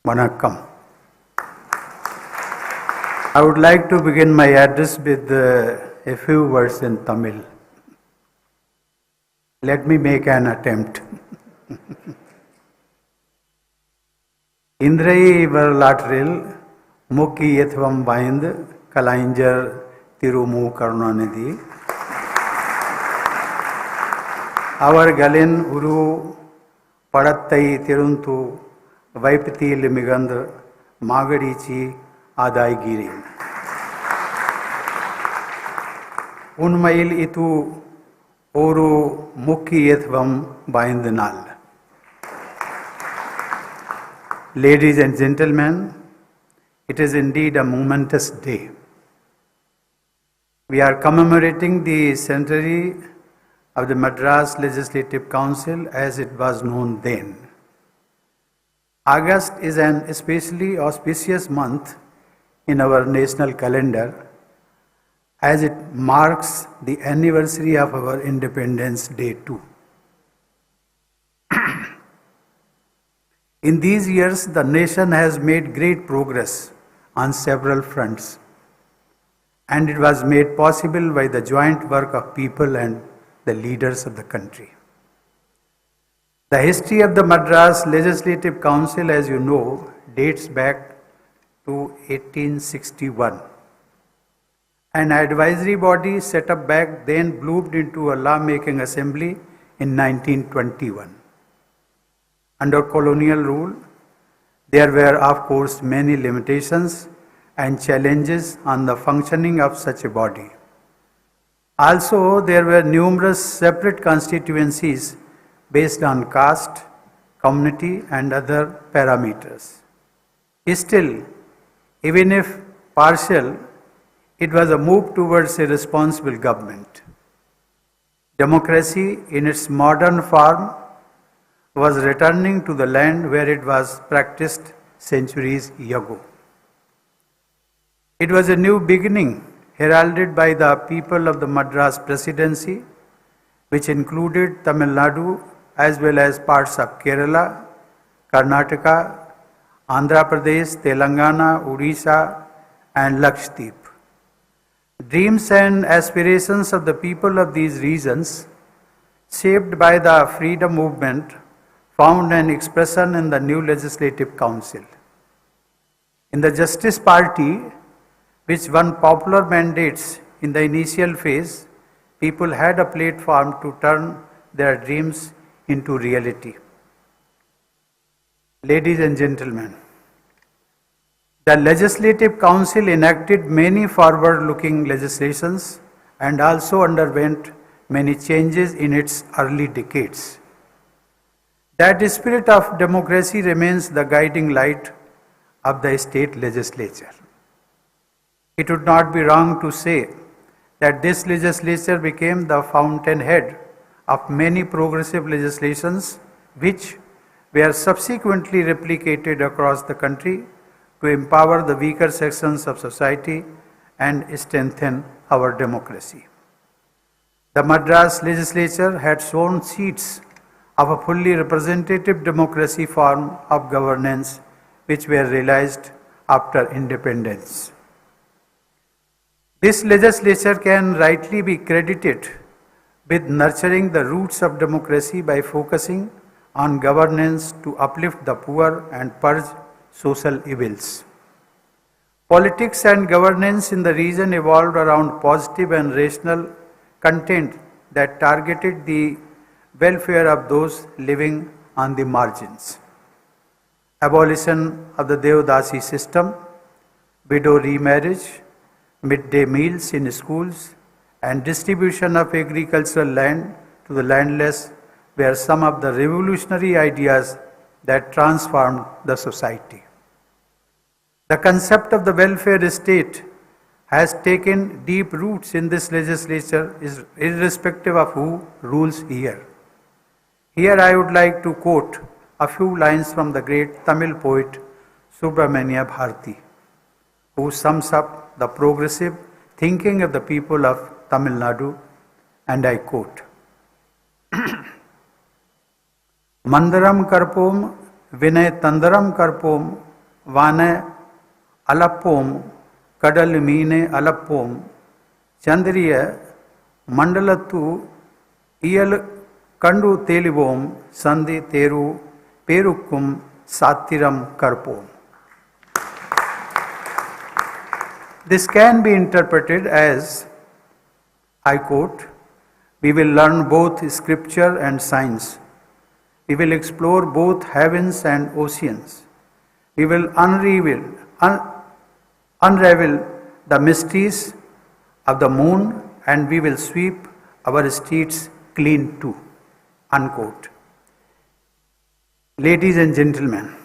Vanakkam. I would like to begin my address with a few words in Tamil. Let me make an attempt. இன்றைய வரலாற்றில் முக்கியத்துவம் வாய்ந்த கலைஞர் திரு மு. கருணாநிதி அவர்களின் ஒரு படத்தை திறந்து வைப்பதில் மிகுந்த மகிழ்ச்சி அடைகிறேன். உண்மையில் இது ஒரு முக்கியத்துவம் வாய்ந்த நாள். Ladies and gentlemen, it is indeed a momentous day. We are commemorating the centenary of the Madras Legislative Council as it was known then. August is an especially auspicious month in our national calendar as it marks the anniversary of our Independence Day too. In these years, the nation has made great progress on several fronts, and it was made possible by the joint work of people and the leaders of the country. The history of the Madras Legislative Council, as you know, dates back to 1861. An advisory body set up back then bloomed into a law-making assembly in 1921. Under colonial rule, there were, of course, many limitations and challenges on the functioning of such a body. Also, there were numerous separate constituencies based on caste, community, and other parameters. Still, even if partial, it was a move towards a responsible government. Democracy, in its modern form, was returning to the land where it was practiced centuries ago. It was a new beginning heralded by the people of the Madras Presidency, which included Tamil Nadu as well as parts of Kerala, Karnataka, Andhra Pradesh, Telangana, Odisha, and Lakshadweep. Dreams and aspirations of the people of these regions, shaped by the freedom movement, found an expression in the new Legislative Council. In the Justice Party, which won popular mandates in the initial phase, people had a platform to turn their dreams into reality. Ladies and gentlemen, the Legislative Council enacted many forward-looking legislations and also underwent many changes in its early decades. That spirit of democracy remains the guiding light of the state legislature. It would not be wrong to say that this legislature became the fountainhead of many progressive legislations which were subsequently replicated across the country to empower the weaker sections of society and strengthen our democracy. The Madras legislature had sown seeds of a fully representative democracy form of governance which were realized after independence. This legislature can rightly be credited with nurturing the roots of democracy by focusing on governance to uplift the poor and purge social evils. Politics and governance in the region evolved around positive and rational content that targeted the welfare of those living on the margins. Abolition of the Devdasi system, widow remarriage, midday meals in schools, and distribution of agricultural land to the landless were some of the revolutionary ideas that transformed the society. The concept of the welfare state has taken deep roots in this legislature, irrespective of who rules here. Here I would like to quote a few lines from the great Tamil poet Subramania Bharati, who sums up the progressive thinking of the people of Tamil Nadu, and I quote, Mandaram karpom vinay tandaram karpom Vane Alappom Kadal Mine Alappom Chandriya Mandalatu Iyal Kandu Telivom Sandhi Teru Perukum Satiram Karpom. This can be interpreted as, I quote, we will learn both scripture and science. We will explore both heavens and oceans. We will unravel the mysteries of the moon, and we will sweep our streets clean too. Unquote. Ladies and gentlemen,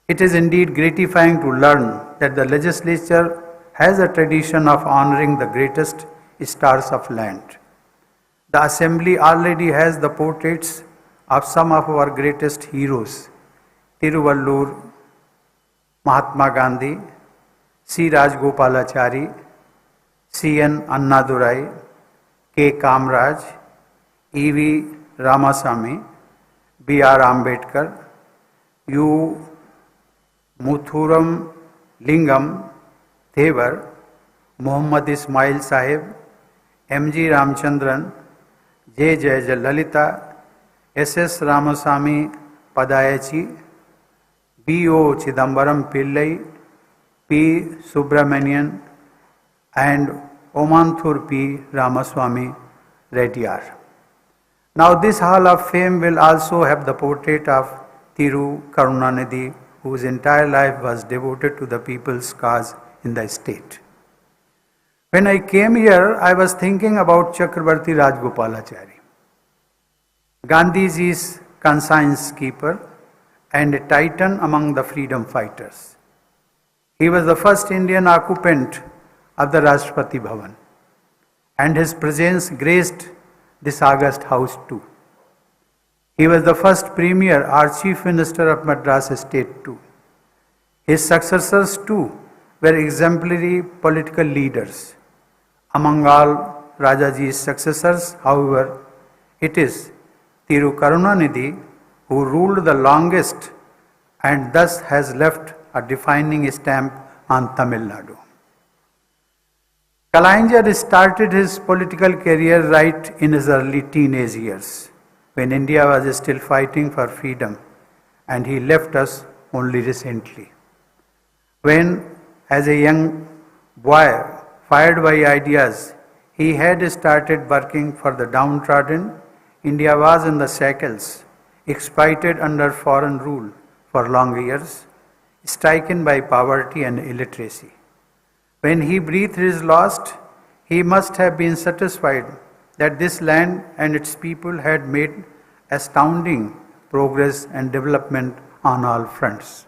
it is indeed gratifying to learn that the legislature has a tradition of honoring the greatest stars of land. The assembly already has the portraits of some of our greatest heroes, Tiruvallur, Mahatma Gandhi, C. Rajgopalachari, C. N. Annadurai, K. Kamraj, E. V. Ramasamy, B. R. Ambedkar, U. Muthuram Lingam Thevar, Muhammad Ismail Sahib, M. G. Ramchandran, J. Lalita, S. S. Ramasamy Padayachi, B. O. Chidambaram Pillai, P. Subramanian, and Omanthur P. Ramaswamy Reddyar. Now this Hall of Fame will also have the portrait of Thiru Karunanidhi, whose entire life was devoted to the people's cause in the state. When I came here, I was thinking about Chakrabarti Rajgopalachari, Gandhiji's conscience keeper and a titan among the freedom fighters. He was the first Indian occupant of the Rashtrapati Bhavan, and his presence graced this august house too. He was the first Premier or Chief Minister of Madras State too. His successors too were exemplary political leaders. Among all Rajaji's successors, however, it is Thiru Karunanidhi who ruled the longest and thus has left a defining stamp on Tamil Nadu. Kalaignar started his political career right in his early teenage years, when India was still fighting for freedom, and he left us only recently. When, as a young boy, fired by ideas, he had started working for the downtrodden, India was in the shackles, exploited under foreign rule for long years, stricken by poverty and illiteracy. When he breathed his last, he must have been satisfied that this land and its people had made astounding progress and development on all fronts.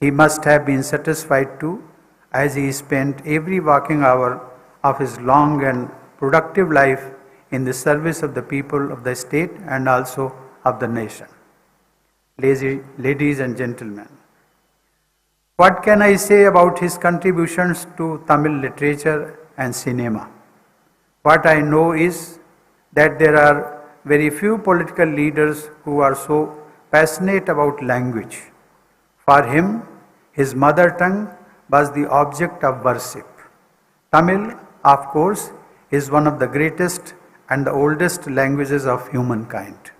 He must have been satisfied too, as he spent every waking hour of his long and productive life in the service of the people of the state and also of the nation. Ladies and gentlemen, what can I say about his contributions to Tamil literature and cinema? What I know is that there are very few political leaders who are so passionate about language. For him, his mother tongue was the object of worship. Tamil, of course, is one of the greatest and the oldest languages of humankind.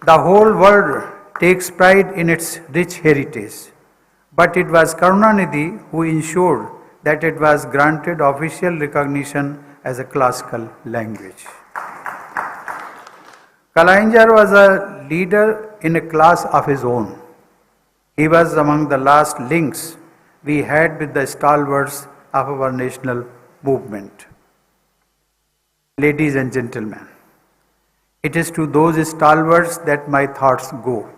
The whole world takes pride in its rich heritage, but it was Karunanidhi who ensured that it was granted official recognition as a classical language. Kalaignar was a leader in a class of his own. He was among the last links we had with the stalwarts of our national movement. Ladies and gentlemen, it is to those stalwarts that my thoughts go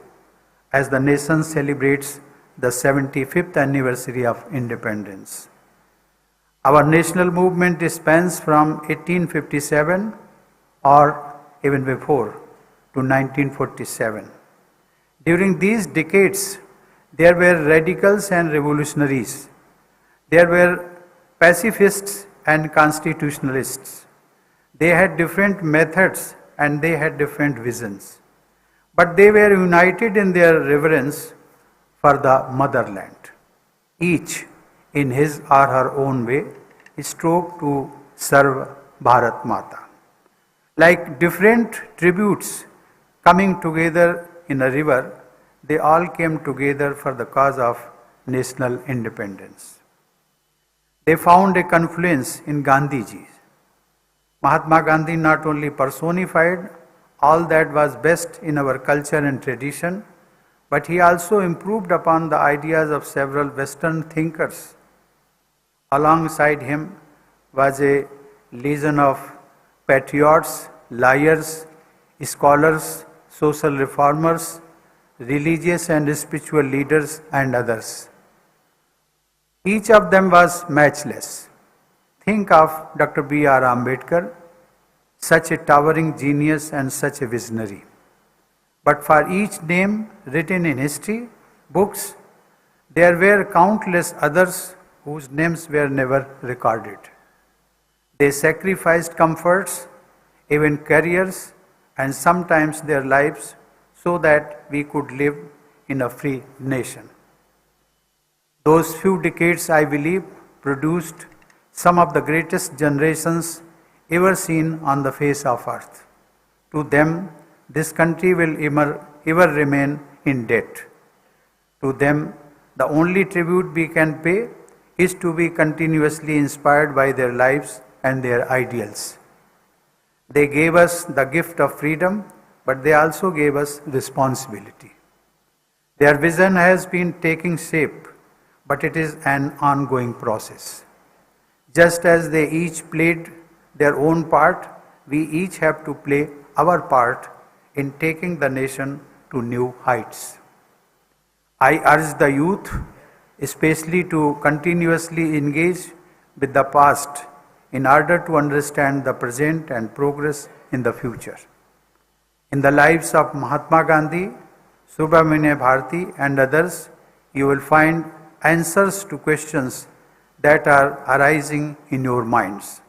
as the nation celebrates the 75th anniversary of independence. Our national movement spans from 1857 or even before to 1947. During these decades, there were radicals and revolutionaries. There were pacifists and constitutionalists. They had different methods and they had different visions. but they were united in their reverence for the motherland. Each, in his or her own way, strove to serve Bharat Mata. Like different tributes coming together in a river, they all came together for the cause of national independence. They found a confluence in Gandhiji. Mahatma Gandhi not only personified all that was best in our culture and tradition, but he also improved upon the ideas of several Western thinkers. Alongside him was a legion of patriots, liars, scholars, social reformers, religious and spiritual leaders, and others. Each of them was matchless. Think of Dr. B.R. Ambedkar, such a towering genius and such a visionary. But for each name written in history books, there were countless others whose names were never recorded. They sacrificed comforts, even careers, and sometimes their lives so that we could live in a free nation. Those few decades, I believe, produced some of the greatest generations ever seen on the face of earth. To them, this country will ever remain in debt. To them, the only tribute we can pay is to be continuously inspired by their lives and their ideals. They gave us the gift of freedom, but they also gave us responsibility. Their vision has been taking shape, but it is an ongoing process. Just as they each played their own part, we each have to play our part in taking the nation to new heights. I urge the youth, especially to continuously engage with the past in order to understand the present and progress in the future. In the lives of Mahatma Gandhi, Subramanya Bharati, and others, you will find answers to questions that are arising in your minds.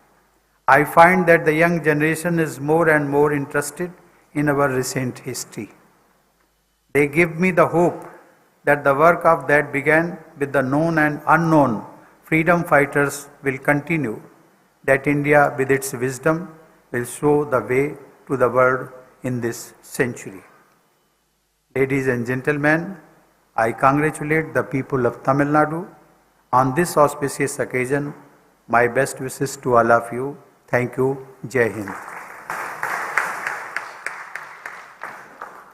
I find that the young generation is more and more interested in our recent history. They give me the hope that the work of that began with the known and unknown freedom fighters will continue, that India with its wisdom will show the way to the world in this century. Ladies and gentlemen, I congratulate the people of Tamil Nadu on this auspicious occasion. My best wishes to all of you. Thank you. Jai Hind.